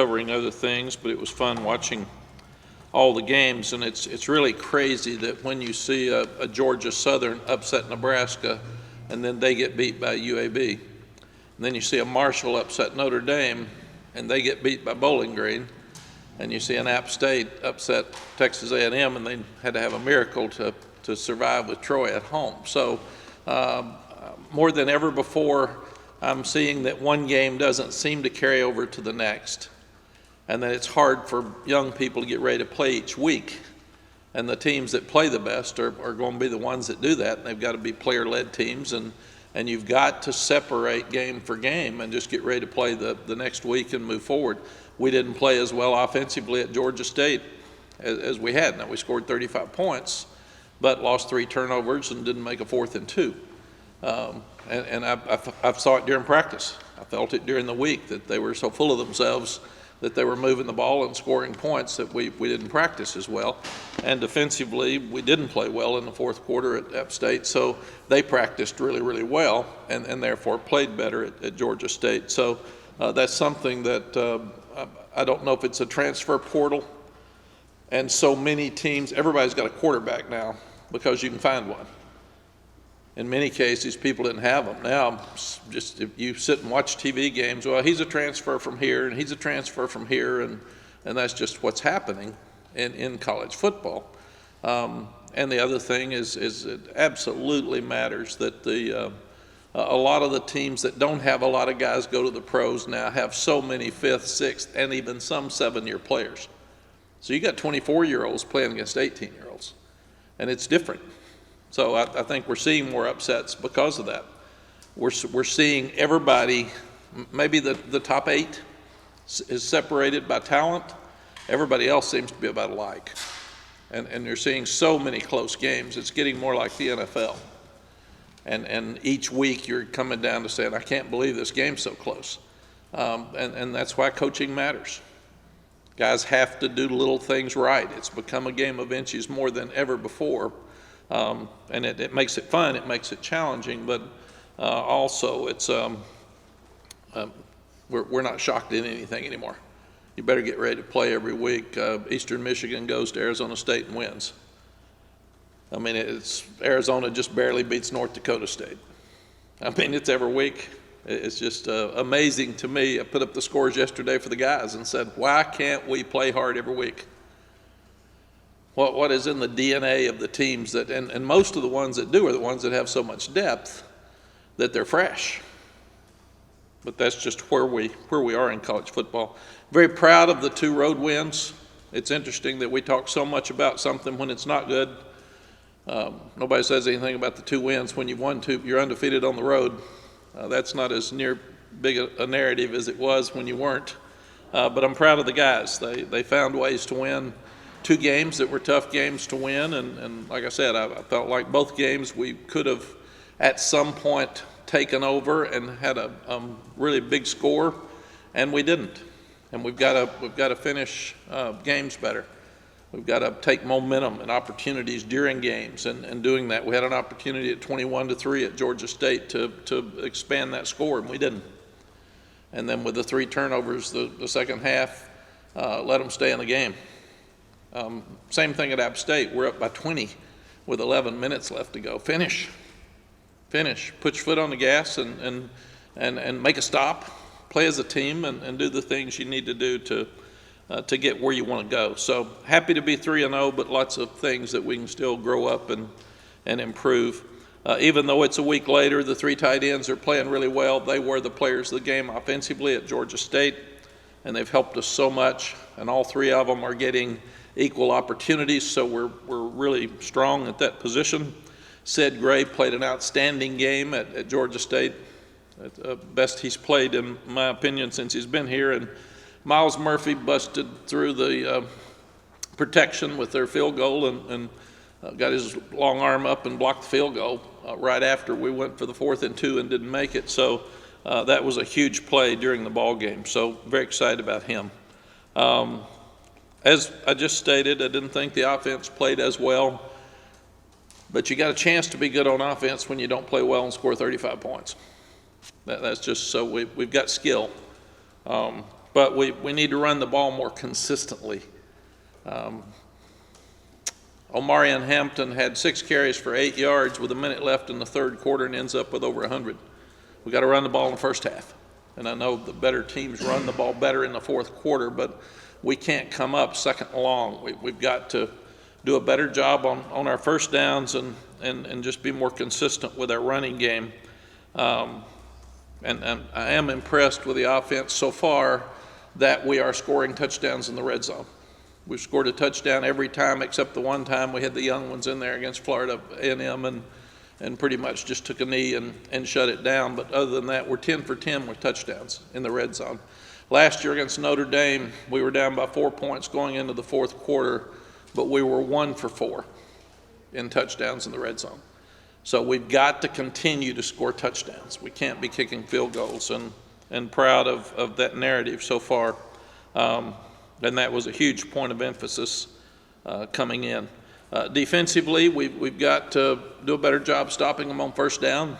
covering other things, but it was fun watching all the games, and it's really crazy that when you see a Georgia Southern upset Nebraska, and then they get beat by UAB, and then you see a Marshall upset Notre Dame, and they get beat by Bowling Green, and you see an App State upset Texas A&M, and they had to have a miracle to survive with Troy at home. So more than ever before, I'm seeing that one game doesn't seem to carry over to the next, and that it's hard for young people to get ready to play each week. And the teams that play the best are going to be the ones that do that, and they've got to be player-led teams, and you've got to separate game for game and just get ready to play the next week and move forward. We didn't play as well offensively at Georgia State as we had. Now, we scored 35 points, but lost 3 turnovers and didn't make a 4th and 2. And I saw it during practice. I felt it during the week that they were so full of themselves that they were moving the ball and scoring points that we didn't practice as well. And defensively, we didn't play well in the 4th quarter at App State, so they practiced really, really well and therefore played better at Georgia State. So that's something that I don't know if it's a transfer portal, and so many teams, everybody's got a quarterback now because you can find one. In many cases, people didn't have them. Now, just if you sit and watch TV games, well, he's a transfer from here, and he's a transfer from here, and that's just what's happening in college football. And the other thing is it absolutely matters that a lot of the teams that don't have a lot of guys go to the pros now have so many 5th, 6th, and even some 7-year players. So you got 24-year-olds playing against 18-year-olds, and it's different. So I think we're seeing more upsets because of that. We're seeing everybody, maybe the top 8 is separated by talent. Everybody else seems to be about alike. And you're seeing so many close games. It's getting more like the NFL. And each week you're coming down to saying, I can't believe this game's so close. And that's why coaching matters. Guys have to do little things right. It's become a game of inches more than ever before. And it makes it fun, it makes it challenging, but also it's we're not shocked at anything anymore. You better get ready to play every week. Eastern Michigan goes to Arizona State and wins. I mean, it's Arizona just barely beats North Dakota State. I mean, it's every week. It's just amazing to me. I put up the scores yesterday for the guys and said, why can't we play hard every week? What is in the DNA of the teams that, and most of the ones that do are the ones that have so much depth that they're fresh. But that's just where we are in college football. Very proud of the 2 road wins. It's interesting that we talk so much about something when it's not good. Nobody says anything about the 2 wins when you've won 2. You're undefeated on the road. That's not as near big a narrative as it was when you weren't. But I'm proud of the guys. They found ways to win 2 games that were tough games to win, and like I said, I felt like both games we could have at some point taken over and had a really big score, and we didn't. And we've got to finish games better. We've got to take momentum and opportunities during games, and doing that. We had an opportunity at 21-3 at Georgia State to expand that score, and we didn't. And then with the 3 turnovers, the second half, let them stay in the game. Same thing at App State. We're up by 20 with 11 minutes left to go. Finish. Put your foot on the gas and make a stop. Play as a team and do the things you need to do to get where you want to go. So happy to be 3-0, but lots of things that we can still grow up and improve. Even though it's a week later, the 3 tight ends are playing really well. They were the players of the game offensively at Georgia State, and they've helped us so much. And all 3 of them are getting equal opportunities, so we're really strong at that position. Sid Gray played an outstanding game at Georgia State, best he's played in my opinion since he's been here. And Miles Murphy busted through the protection with their field goal and got his long arm up and blocked the field goal right after we went for the 4th and 2 and didn't make it. So that was a huge play during the ball game. So very excited about him. As I just stated, I didn't think the offense played as well, but you got a chance to be good on offense when you don't play well and score 35 points. That's just so we've got skill. but we need to run the ball more consistently. Omarion Hampton had 6 carries for 8 yards with a minute left in the third quarter and ends up with over 100. We got to run the ball in the first half. And I know the better teams run the ball better in the fourth quarter, but we can't come up second and long. We've got to do a better job on our first downs and just be more consistent with our running game. And I am impressed with the offense so far that we are scoring touchdowns in the red zone. We've scored a touchdown every time except the one time we had the young ones in there against Florida A&M and pretty much just took a knee and shut it down. But other than that, we're 10 for 10 with touchdowns in the red zone. Last year against Notre Dame, we were down by 4 points going into the fourth quarter, but we were 1 for 4 in touchdowns in the red zone. So we've got to continue to score touchdowns. We can't be kicking field goals, and proud of that narrative so far. And that was a huge point of emphasis coming in. Defensively, we've got to do a better job stopping them on first down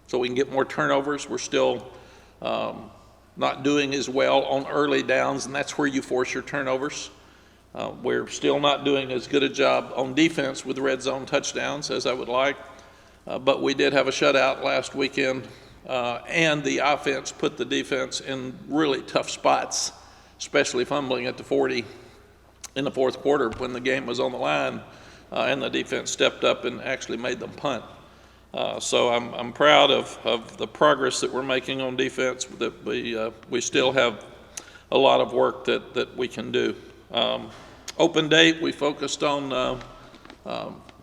so we can get more turnovers. We're still not doing as well on early downs, and that's where you force your turnovers. We're still not doing as good a job on defense with red zone touchdowns as I would like, but we did have a shutout last weekend, and the offense put the defense in really tough spots, especially fumbling at the 40 in the fourth quarter when the game was on the line, and the defense stepped up and actually made them punt. So I'm proud of the progress that we're making on defense, that we still have a lot of work that we can do. Open date, we focused on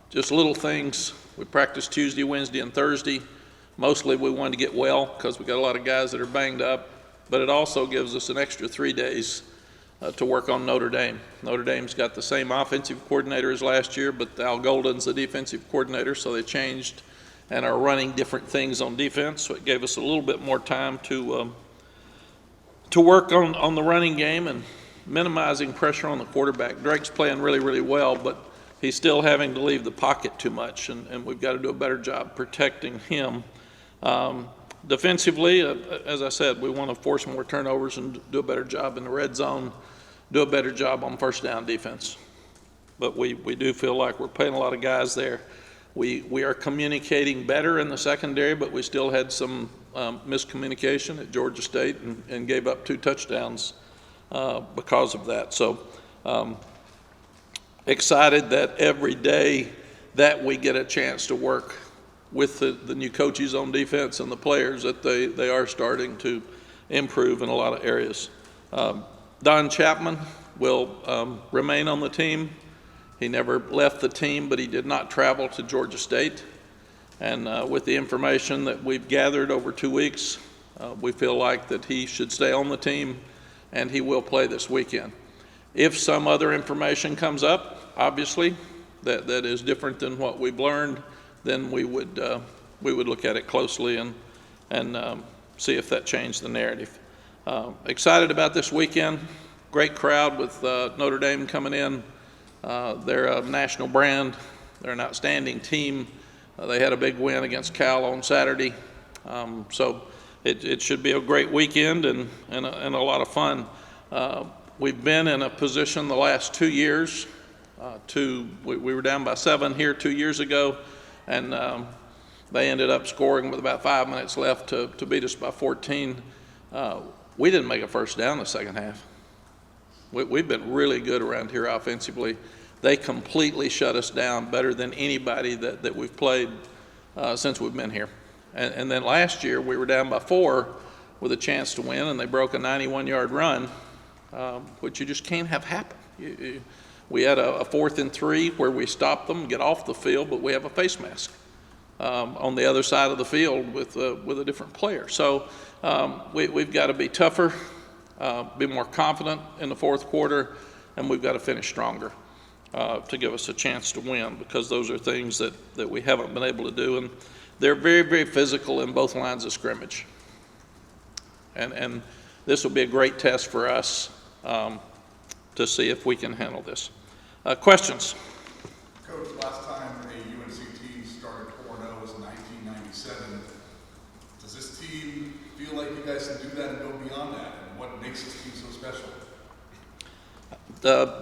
just little things. We practiced Tuesday, Wednesday, and Thursday. Mostly we wanted to get well because we got a lot of guys that are banged up, but it also gives us an extra 3 days to work on Notre Dame. Notre Dame's got the same offensive coordinator as last year, but Al Golden's the defensive coordinator, so they changed and are running different things on defense. So it gave us a little bit more time to work on the running game and minimizing pressure on the quarterback. Drake's playing really, really well, but he's still having to leave the pocket too much, and we've got to do a better job protecting him. Defensively, as I said, we want to force more turnovers and do a better job in the red zone, do a better job on first down defense. But we do feel like we're paying a lot of guys there. We are communicating better in the secondary, but we still had some miscommunication at Georgia State and gave up 2 touchdowns because of that. So excited that every day that we get a chance to work with the new coaches on defense and the players, that they are starting to improve in a lot of areas. Don Chapman will remain on the team. He never left the team, but he did not travel to Georgia State. And with the information that we've gathered over 2 weeks, we feel like that he should stay on the team, and he will play this weekend. If some other information comes up, obviously, that is different than what we've learned, then we would look at it closely and see if that changed the narrative. Excited about this weekend. Great crowd with Notre Dame coming in. They're a national brand. They're an outstanding team. They had a big win against Cal on Saturday. So it should be a great weekend and a lot of fun. We've been in a position the last 2 years we were down by 7 here 2 years ago, and they ended up scoring with about 5 minutes left to beat us by 14. We didn't make a first down the second half. We've been really good around here offensively. They completely shut us down better than anybody that we've played since we've been here. And then last year we were down by 4 with a chance to win, and they broke a 91-yard run, which you just can't have happen. We had a 4th and 3 where we stopped them, get off the field, but we have a face mask on the other side of the field with a different player. So we've got to be tougher, be more confident in the fourth quarter, and we've got to finish stronger to give us a chance to win, because those are things that we haven't been able to do. And they're very, very physical in both lines of scrimmage. And this will be a great test for us to see if we can handle this. Questions? Coach, last time a UNC team started 4-0 was 1997. Does this team feel like you guys can do that and go beyond that? And what makes this team so special?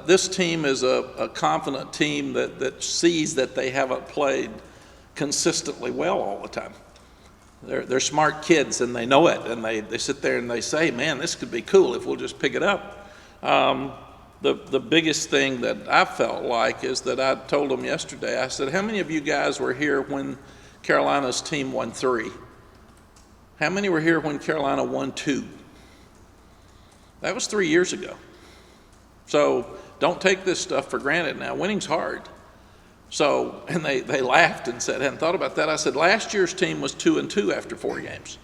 This team is a confident team that sees that they haven't played consistently well all the time. They're smart kids and they know it, and they sit there and they say, man, this could be cool if we'll just pick it up. The biggest thing that I felt like is that I told them yesterday, I said, how many of you guys were here when Carolina's team won 3? How many were here when Carolina won 2? That was 3 years ago. So don't take this stuff for granted now. Winning's hard. So, and they laughed and said, hadn't thought about that. I said, last year's team was 2-2 after 4 games.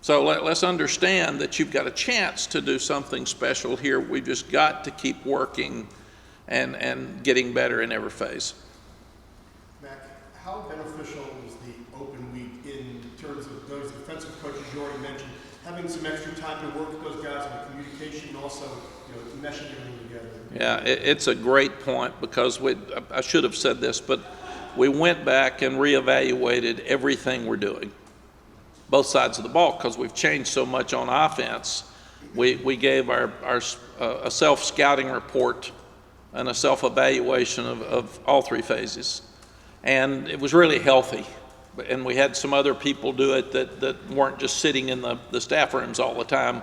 So let's understand that you've got a chance to do something special here. We've just got to keep working and getting better in every phase. Mack, how beneficial is the open week in terms of those defensive coaches you already mentioned, having some extra time to work with those guys on the communication and also, meshing everything together? Yeah, it's a great point, because I should have said this, but we went back and reevaluated everything we're doing, both sides of the ball, because we've changed so much on offense. We gave a self-scouting report and a self-evaluation of all 3 phases, and it was really healthy. And we had some other people do it that weren't just sitting in the staff rooms all the time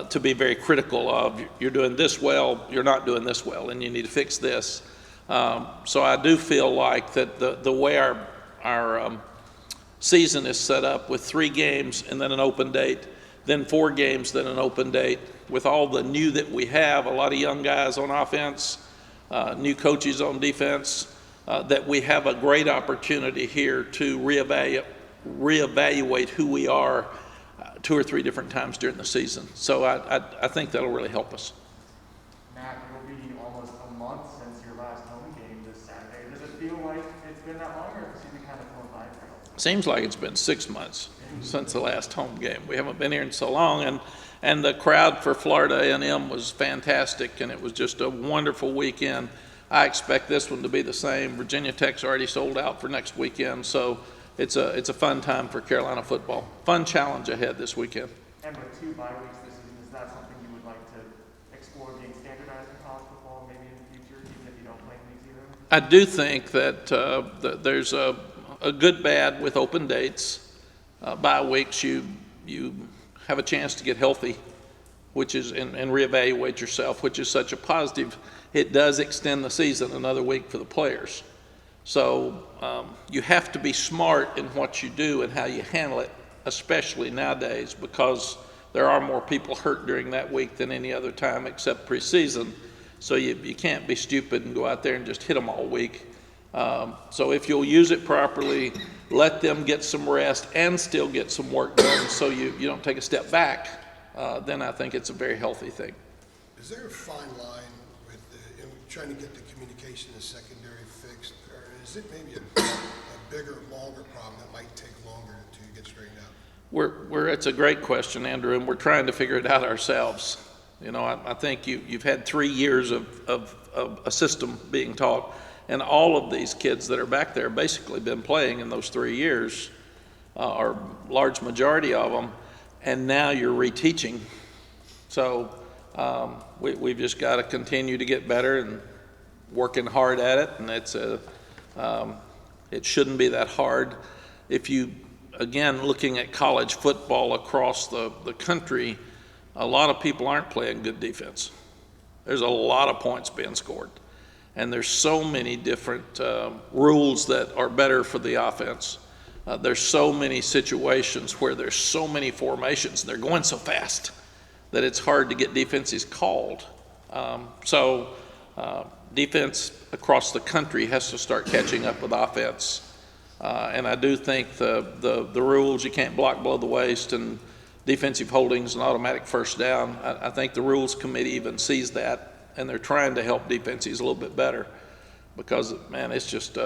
to be very critical of, you're doing this well, you're not doing this well, and you need to fix this. So I do feel like that the way our season is set up, with 3 games and then an open date, then 4 games, then an open date, with all the new that we have, a lot of young guys on offense, new coaches on defense, that we have a great opportunity here to reevaluate who we are 2 or 3 different times during the season. So I think that'll really help us. Mack, it'll be almost a month since your last home game this Saturday. Does it feel like it's been that long, or has the season kind of flown by for you? Seems like it's been 6 months since the last home game. We haven't been here in so long, and the crowd for Florida A&M was fantastic, and it was just a wonderful weekend. I expect this one to be the same. Virginia Tech's already sold out for next weekend, so it's a fun time for Carolina football. Fun challenge ahead this weekend. And with 2 bye weeks this season, is that something you would like to explore being standardized in college football maybe in the future, even if you don't play in these either? I do think that there's a good bad with open dates. Bye weeks, you have a chance to get healthy, which is and reevaluate yourself, which is such a positive. It does extend the season another week for the players. So you have to be smart in what you do and how you handle it, especially nowadays, because there are more people hurt during that week than any other time except preseason. So you can't be stupid and go out there and just hit them all week. So if you'll use it properly, let them get some rest and still get some work done, so you don't take a step back, then I think it's a very healthy thing. Is there a fine line with trying to get the communication in the secondary fixed, or is it maybe a bigger, longer problem that might take longer to get straightened out? It's a great question, Andrew, and we're trying to figure it out ourselves. I think you've had 3 years of a system being taught, and all of these kids that are back there basically been playing in those 3 years, or large majority of them, and now you're reteaching. So we've just got to continue to get better and working hard at it, and it shouldn't be that hard. If you, again, looking at college football across the country, a lot of people aren't playing good defense. There's a lot of points being scored, and there's so many different rules that are better for the offense. There's so many situations where there's so many formations, and they're going so fast that it's hard to get defenses called. So defense across the country has to start catching up with offense. And I do think the rules, you can't block below the waist, and defensive holdings and automatic first down, I think the rules committee even sees that, and they're trying to help defenses a little bit better, because, man, it's just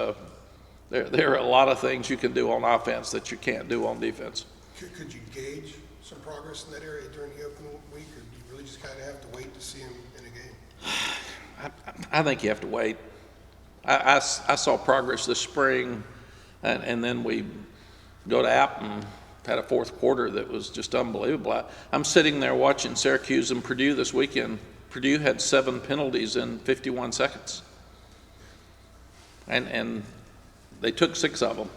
there are a lot of things you can do on offense that you can't do on defense. Could you gauge some progress in that area during the open week, or do you really just kind of have to wait to see him in a game? I think you have to wait. I saw progress this spring, and then we go to App, and had a fourth quarter that was just unbelievable. I'm sitting there watching Syracuse and Purdue this weekend. Purdue had 7 penalties in 51 seconds. And they took 6 of them.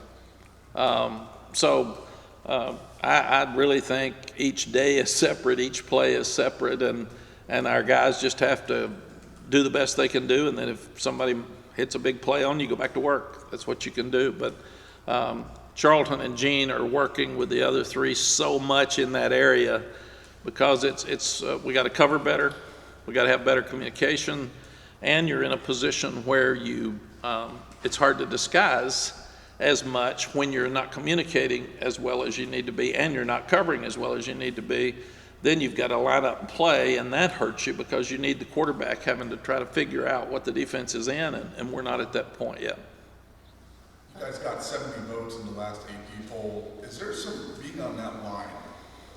I really think each day is separate, each play is separate, and our guys just have to do the best they can do, and then if somebody hits a big play on you, go back to work. That's what you can do. But Charlton and Gene are working with the other 3 so much in that area because we got to cover better, we got to have better communication, and you're in a position where it's hard to disguise as much when you're not communicating as well as you need to be and you're not covering as well as you need to be. Then you've got to line up and play, and that hurts you because you need the quarterback having to try to figure out what the defense is in, and we're not at that point yet. You guys got 70 votes in the last AP poll. Is there being on that line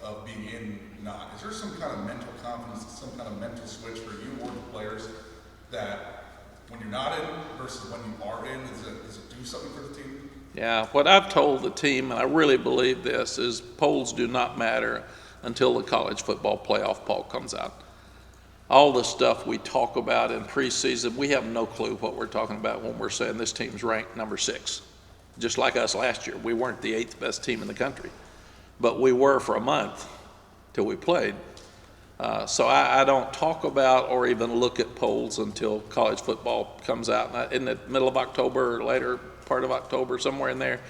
of being in, not, is there some kind of mental confidence, some kind of mental switch for you or the players that when you're not in versus when you are in, does it do something for the team? Yeah, what I've told the team, and I really believe this, is polls do not matter until the college football playoff poll comes out. All the stuff we talk about in preseason, we have no clue what we're talking about when we're saying this team's ranked number 6. Just like us last year. We weren't the 8th best team in the country, but we were for a month till we played. So I don't talk about or even look at polls until college football comes out in the middle of October or later part of October, somewhere in there.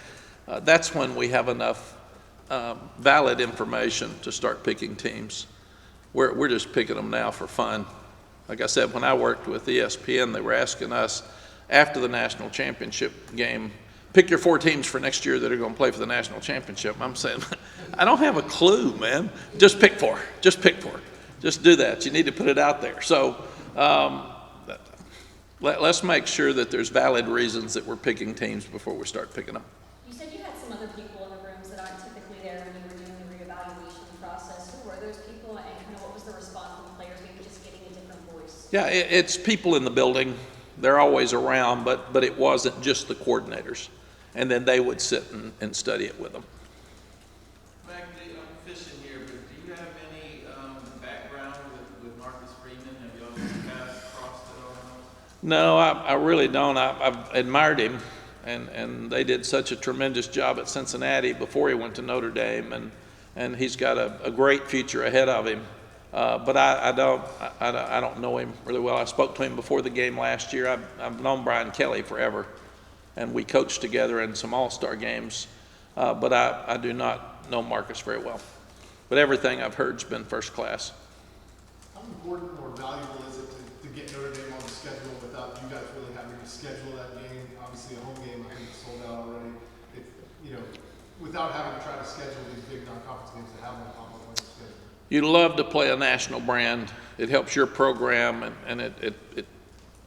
That's when we have enough valid information to start picking teams. We're just picking them now for fun. Like I said, when I worked with ESPN, they were asking us after the national championship game, pick your 4 teams for next year that are going to play for the national championship. I'm saying, I don't have a clue, man. Just pick 4. Just pick 4. Just do that. You need to put it out there. So let's make sure that there's valid reasons that we're picking teams before we start picking them. You said you had some other people in the rooms that aren't typically there when you were doing the reevaluation process. Who were those people, and kind of what was the response from the players, maybe just getting a different voice? Yeah, it's people in the building. They're always around, but it wasn't just the coordinators. And then they would sit and study it with them. Mack, I'm fishing here, but do you have any background with Marcus Freeman? Have y'all paths crossed at all? No, I really don't. I've admired him, and they did such a tremendous job at Cincinnati before he went to Notre Dame, and he's got a great future ahead of him. But I don't know him really well. I spoke to him before the game last year. I've known Brian Kelly forever, and we coached together in some all-star games. But I do not know Marcus very well. But everything I've heard has been first class. How important or valuable is it to get Notre Dame on the schedule without you guys really having to schedule that game? Obviously, a home game, I think, is sold out already. Without having to try to schedule these big non-conference games to have them on the schedule. You love to play a national brand. It helps your program, and it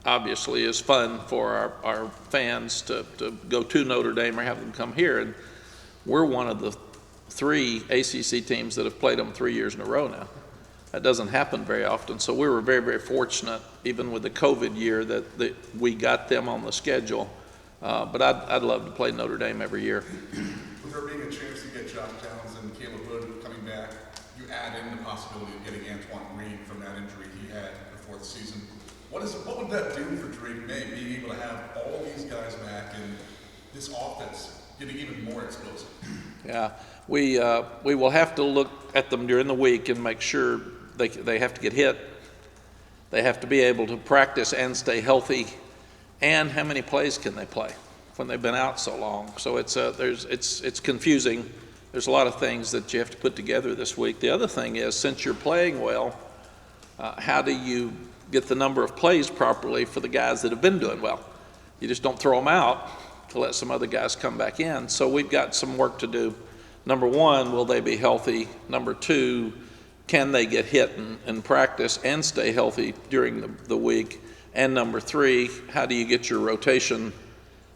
obviously is fun for our fans to go to Notre Dame or have them come here. And we're one of the 3 ACC teams that have played them 3 years in a row now. That doesn't happen very often. So we were very, very fortunate, even with the COVID year, that we got them on the schedule. But I'd love to play Notre Dame every year. With there being a chance to get Josh Downs and Caleb Hood coming back, you add in the possibility of getting Antoine Green from that injury he had before the season. What would that do for Drake May, being able to have all these guys back and this offense getting even more explosive? Yeah, we will have to look at them during the week and make sure they have to get hit. They have to be able to practice and stay healthy. And how many plays can they play when they've been out so long? So it's confusing. There's a lot of things that you have to put together this week. The other thing is, since you're playing well, how do you get the number of plays properly for the guys that have been doing well? You just don't throw them out to let some other guys come back in. So we've got some work to do. Number 1, will they be healthy? Number 2, can they get hit in practice and stay healthy during the week? And number 3, how do you get your rotation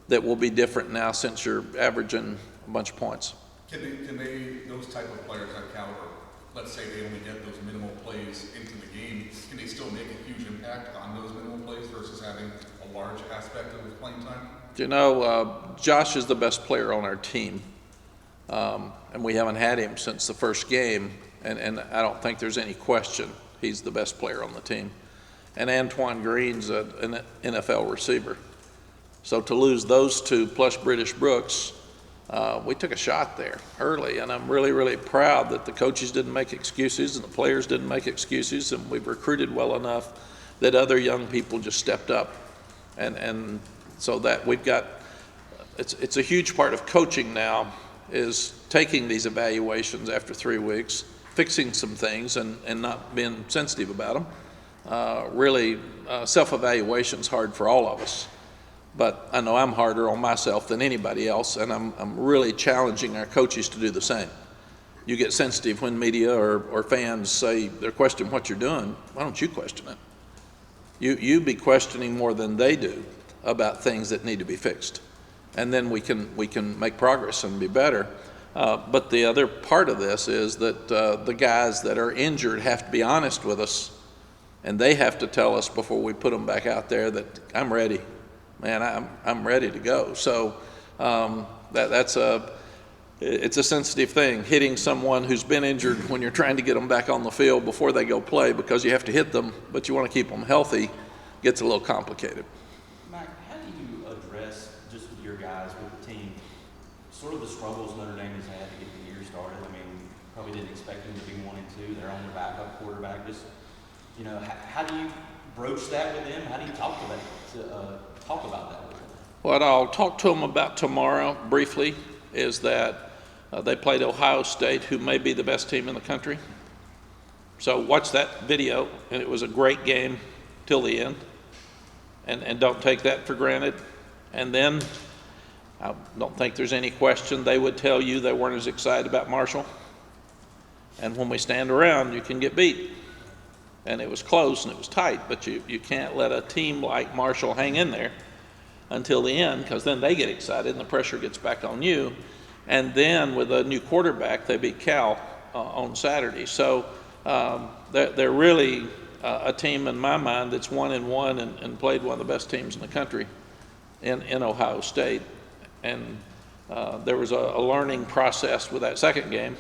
that will be different now since you're averaging a bunch of points? Can they, those type of players, that caliber, let's say they only get those minimal plays into the game, can they still make a huge impact on those minimal plays versus having a large aspect of his playing time? Josh is the best player on our team. And we haven't had him since the first game, and I don't think there's any question he's the best player on the team. And Antoine Green's an NFL receiver. So to lose those two plus British Brooks, we took a shot there early, and I'm really, really proud that the coaches didn't make excuses and the players didn't make excuses, and we've recruited well enough that other young people just stepped up. And so that we've got, it's a huge part of coaching now is taking these evaluations after 3 weeks, fixing some things and not being sensitive about them. Really, self-evaluation's hard for all of us. But I know I'm harder on myself than anybody else, and I'm really challenging our coaches to do the same. You get sensitive when media or fans say they're questioning what you're doing. Why don't you question it? You be questioning more than they do about things that need to be fixed. And then we can make progress and be better. But the other part of this is that the guys that are injured have to be honest with us, and they have to tell us before we put them back out there that I'm ready. Man, I'm ready to go. So it's a sensitive thing, hitting someone who's been injured when you're trying to get them back on the field before they go play because you have to hit them, but you want to keep them healthy, gets a little complicated. Mack, how do you address, just with your guys, with the team, sort of the struggles Notre Dame has had to get the year started? I mean, probably didn't expect them to be 1-2. They're on their backup quarterback. Just, how do you broach that with them? How do you talk about that with them? What I'll talk to them about tomorrow briefly is that they played Ohio State, who may be the best team in the country. So watch that video, and it was a great game till the end. And don't take that for granted. And then I don't think there's any question they would tell you they weren't as excited about Marshall. And when we stand around, you can get beat. And it was close and it was tight, but you can't let a team like Marshall hang in there until the end, because then they get excited and the pressure gets back on you. And then with a new quarterback, they beat Cal on Saturday. So they're really a team in my mind that's 1-1 and played one of the best teams in the country in Ohio State. And there was a learning process with that second game.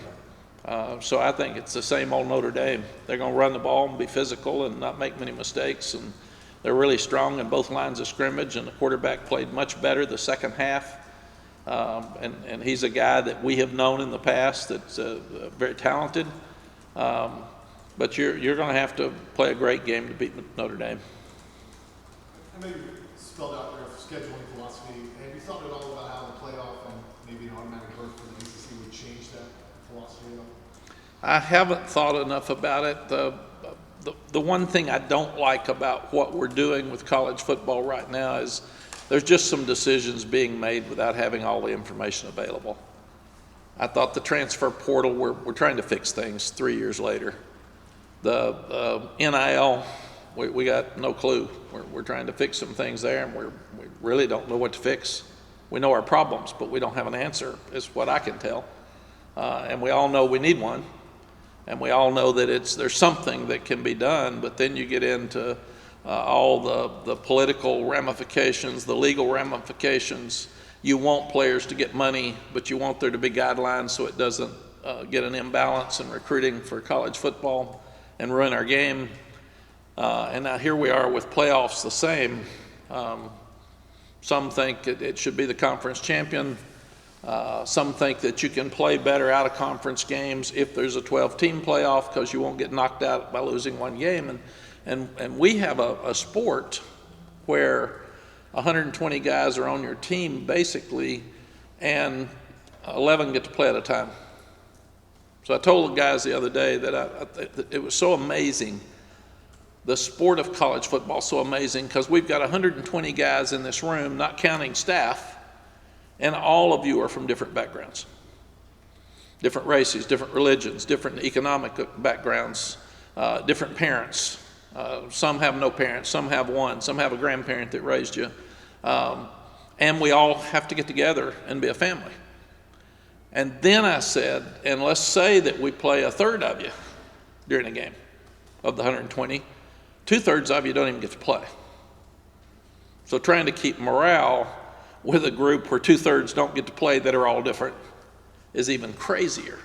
So I think it's the same old Notre Dame. They're going to run the ball and be physical and not make many mistakes. And they're really strong in both lines of scrimmage, and the quarterback played much better the second half. And he's a guy that we have known in the past that's very talented. But you're going to have to play a great game to beat Notre Dame. I know you spelled out your scheduling philosophy. Have you thought at all about how the playoff and maybe an automatic berth for the ACC would change that philosophy at all? I haven't thought enough about it. The one thing I don't like about what we're doing with college football right now is there's just some decisions being made without having all the information available. I thought the transfer portal, we're trying to fix things 3 years later. The NIL, we got no clue. We're trying to fix some things there, and we really don't know what to fix. We know our problems, but we don't have an answer, is what I can tell. And we all know we need one. And we all know that there's something that can be done, but then you get into all the political ramifications, the legal ramifications. You want players to get money, but you want there to be guidelines so it doesn't get an imbalance in recruiting for college football and ruin our game. And now here we are with playoffs the same. Some think it should be the conference champion. Some think that you can play better out of conference games if there's a 12-team playoff, because you won't get knocked out by losing one game. And we have a sport where 120 guys are on your team basically, and 11 get to play at a time. So I told the guys the other day that it was so amazing, the sport of college football is so amazing, because we've got 120 guys in this room, not counting staff, and all of you are from different backgrounds, different races, different religions, different economic backgrounds, different parents. Some have no parents, some have one, some have a grandparent that raised you. And we all have to get together and be a family. And then I said, and let's say that we play a third of you during a game of the 120, 2/3 of you don't even get to play. So trying to keep morale with a group where 2/3 don't get to play that are all different is even crazier.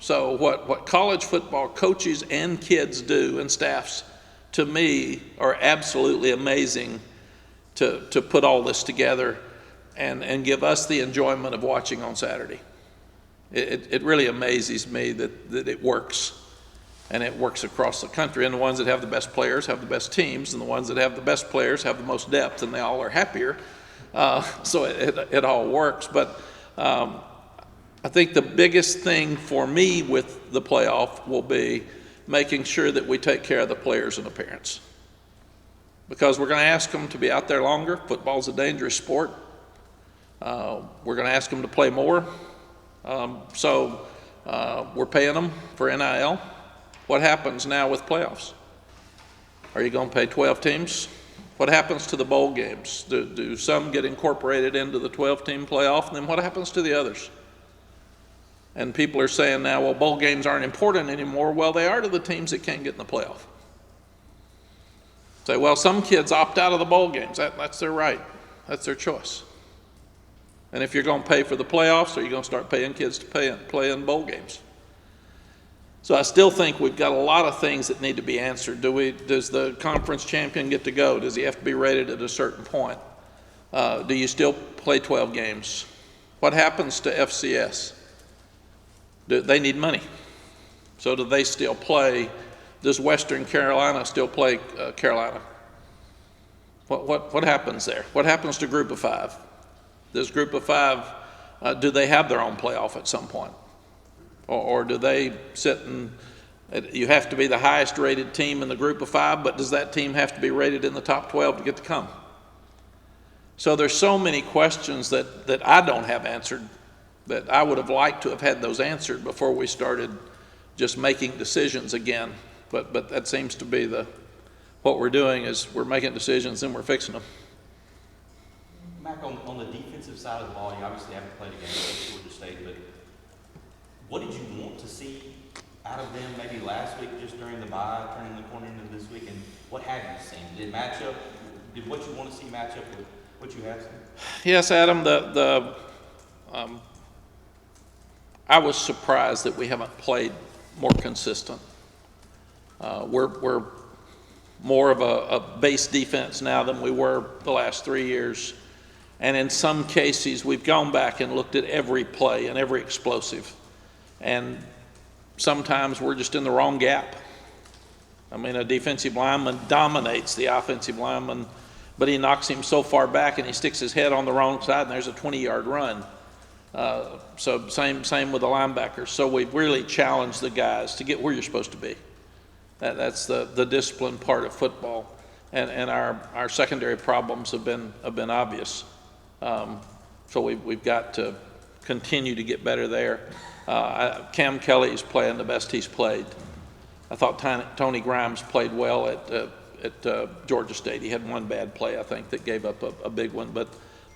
So what college football coaches and kids do and staffs, to me, are absolutely amazing to put all this together and give us the enjoyment of watching on Saturday. It really amazes me that it works, and it works across the country. And the ones that have the best players have the best teams, and the ones that have the best players have the most depth, and they all are happier. So it all works. But I think the biggest thing for me with the playoff will be making sure that we take care of the players and the parents. Because we're going to ask them to be out there longer. Football's a dangerous sport. We're going to ask them to play more. So we're paying them for NIL. What happens now with playoffs? Are you going to pay 12 teams? What happens to the bowl games? Do some get incorporated into the 12-team playoff? And then what happens to the others? And people are saying now, well, bowl games aren't important anymore. Well, they are to the teams that can't get in the playoff. Say, well, some kids opt out of the bowl games. That's their right. That's their choice. And if you're going to pay for the playoffs, are you going to start paying kids to play in bowl games? So I still think we've got a lot of things that need to be answered. Does the conference champion get to go? Does he have to be rated at a certain point? Do you still play 12 games? What happens to FCS? They need money. So do they still play? Does Western Carolina still play Carolina? What happens there? What happens to Group of Five? Does Group of Five, do they have their own playoff at some point? Or do they sit and, you have to be the highest rated team in the Group of Five, but does that team have to be rated in the top 12 to get to come? So there's so many questions that I don't have answered, that I would have liked to have had those answered before we started just making decisions again. But that seems to be what we're doing, is we're making decisions and we're fixing them. Mack, on the defensive side of the ball, you obviously haven't played a game against Georgia State, but what did you want to see out of them maybe last week, just during the bye, turning the corner into this week, and what have you seen? Did what you want to see match up with what you have seen? Yes, Adam, I was surprised that we haven't played more consistent. We're more of a base defense now than we were the last 3 years. And in some cases, we've gone back and looked at every play and every explosive. And sometimes we're just in the wrong gap. I mean, a defensive lineman dominates the offensive lineman, but he knocks him so far back and he sticks his head on the wrong side and there's a 20-yard run. So same with the linebackers. So we've really challenged the guys to get where you're supposed to be. That's the discipline part of football. And our secondary problems have been obvious. So we've got to continue to get better there. Cam Kelly's playing the best he's played. I thought Tony Grimes played well at Georgia State. He had one bad play, I think, that gave up a big one. But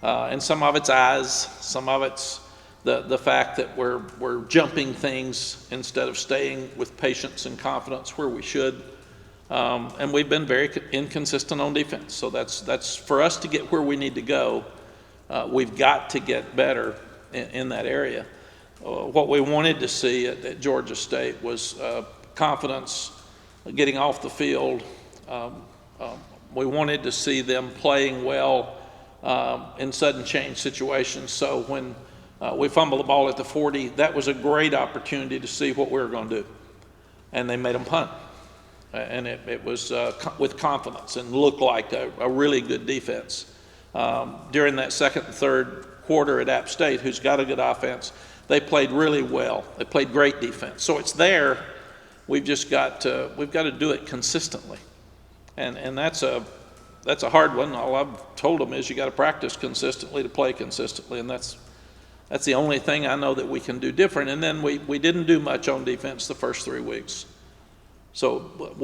and some of it's eyes, some of it's the fact that we're jumping things instead of staying with patience and confidence where we should. And we've been very inconsistent on defense. So that's for us to get where we need to go. We've got to get better in that area. What we wanted to see at Georgia State was confidence, getting off the field. We wanted to see them playing well in sudden change situations. So when we fumbled the ball at the 40, that was a great opportunity to see what we were going to do. And they made them punt. And it was with confidence and looked like a really good defense. During that second and third quarter at App State, who's got a good offense, they played really well. They played great defense. So it's there. We've got to do it consistently. And that's a hard one. All I've told them is you got to practice consistently to play consistently, and that's the only thing I know that we can do different. And then we didn't do much on defense the first 3 weeks. So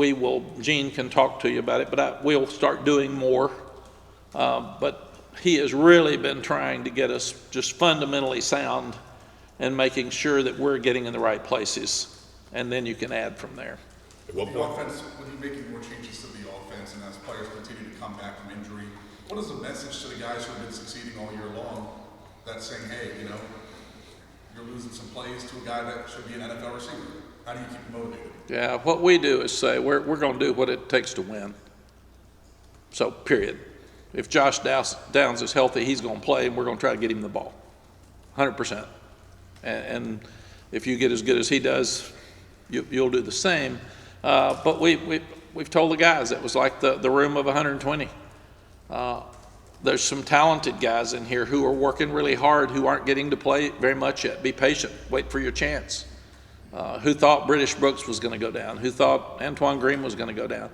Gene can talk to you about it, but we'll start doing more. But he has really been trying to get us just fundamentally sound and making sure that we're getting in the right places, and then you can add from there. The offense, when you're making more changes to the offense and as players continue to come back from injury, what is the message to the guys who have been succeeding all year long that's saying, hey, you're losing some plays to a guy that should be an NFL receiver. How do you keep him motivated? Yeah, what we do is say we're going to do what it takes to win. So, period. If Josh Downs is healthy, he's going to play, and we're going to try to get him the ball, 100%. And if you get as good as he does, you'll do the same. But we've told the guys it was like the room of 120. There's some talented guys in here who are working really hard, who aren't getting to play very much yet. Be patient. Wait for your chance. Who thought British Brooks was going to go down? Who thought Antoine Green was going to go down?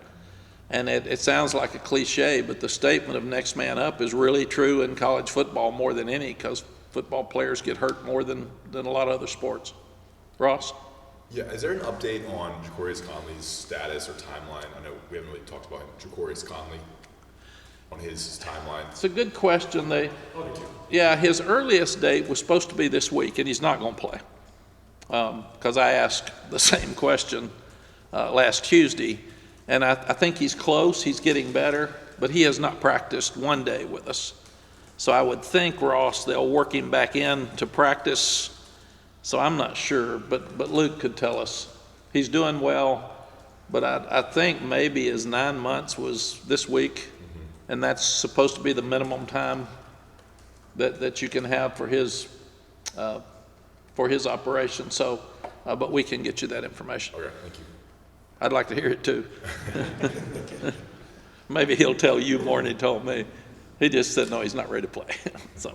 And it sounds like a cliche, but the statement of next man up is really true in college football more than any, because football players get hurt more than a lot of other sports. Ross? Yeah, is there an update on Ja'Qurious Conley's status or timeline? I know we haven't really talked about him, Ja'Qurious Conley, on his timeline. It's a good question. Yeah, his earliest date was supposed to be this week, and he's not going to play. Because I asked the same question last Tuesday, and I think he's close, he's getting better, but he has not practiced one day with us. So I would think, Ross, they'll work him back in to practice, so I'm not sure, but Luke could tell us. He's doing well, but I think maybe his 9 months was this week, and that's supposed to be the minimum time that you can have for his operation. So, but we can get you that information. Okay, thank you. I'd like to hear it too. Maybe he'll tell you more than he told me. He just said, no, he's not ready to play. So,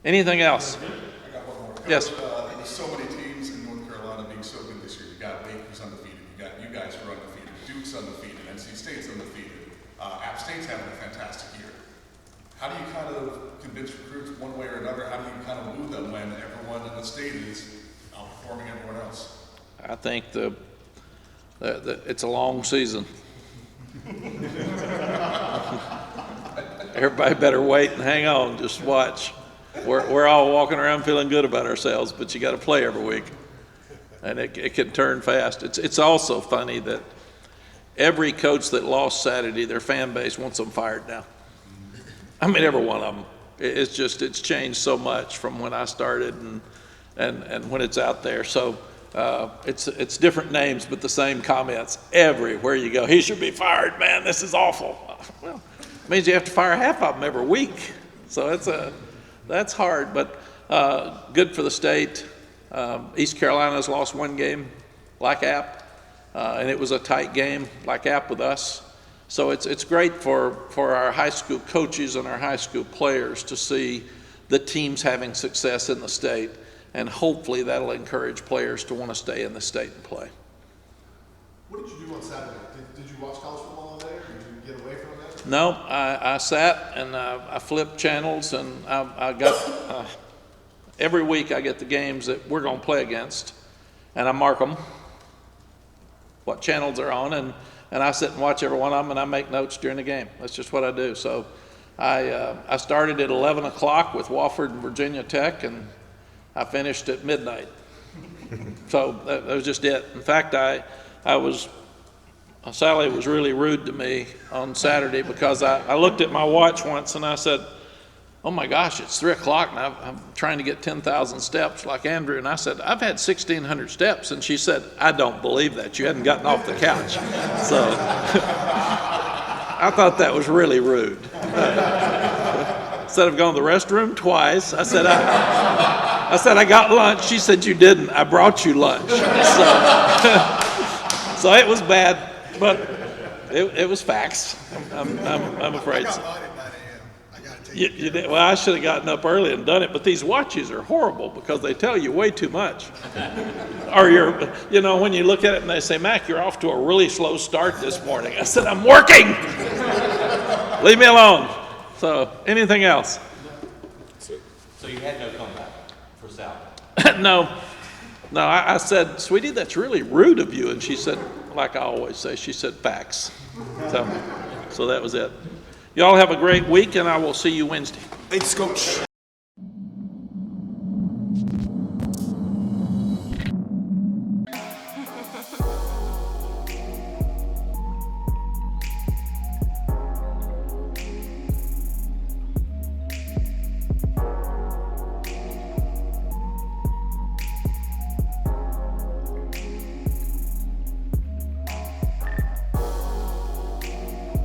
anything else? I got one more. Yes. There's so many teams in North Carolina being so good this year. You got Wake, who's undefeated. You got you guys who are undefeated. Duke's undefeated. NC State's undefeated. App State's having a fantastic year. How do you kind of convince recruits one way or another? How do you kind of woo them when everyone in the state is outperforming everyone else? I think it's a long season. Everybody better wait and hang on. Just watch. We're all walking around feeling good about ourselves, but you got to play every week, and it can turn fast. It's also funny that every coach that lost Saturday, their fan base wants them fired now. I mean, every one of them. It's changed so much from when I started and when it's out there. So it's different names, but the same comments everywhere you go. He should be fired, man. This is awful. Well, it means you have to fire half of them every week. So that's hard, but good for the state. East Carolina's lost one game, like App, and it was a tight game, like App with us. So it's great for our high school coaches and our high school players to see the teams having success in the state, and hopefully that'll encourage players to want to stay in the state and play. What did you do on Saturday? Did you watch college football all day, or did you get away from it? No, I sat and I flipped channels, and I got every week I get the games that we're going to play against, and I mark them, what channels they're on, and I sit and watch every one of them, and I make notes during the game. That's just what I do. So I started at 11 o'clock with Wofford and Virginia Tech, and I finished at midnight. So that was just it. In fact, Sally was really rude to me on Saturday because I looked at my watch once and I said, oh my gosh, it's 3 o'clock and I'm trying to get 10,000 steps like Andrew. And I said, I've had 1,600 steps. And she said, I don't believe that. You hadn't gotten off the couch. So I thought that was really rude. Instead of going to the restroom twice, I said, I got lunch. She said, you didn't. I brought you lunch. So it was bad, but it was facts. I'm afraid. I got mine at 9 a.m. I got to take You did. Well, I should have gotten up early and done it, but these watches are horrible because they tell you way too much. Or when you look at it and they say, Mack, you're off to a really slow start this morning. I said, I'm working. Leave me alone. So, anything else? So you had no comeback for Sal? No, I said, sweetie, that's really rude of you. And she said, like I always say, she said, facts. So that was it. Y'all have a great week, and I will see you Wednesday. Thanks, Coach.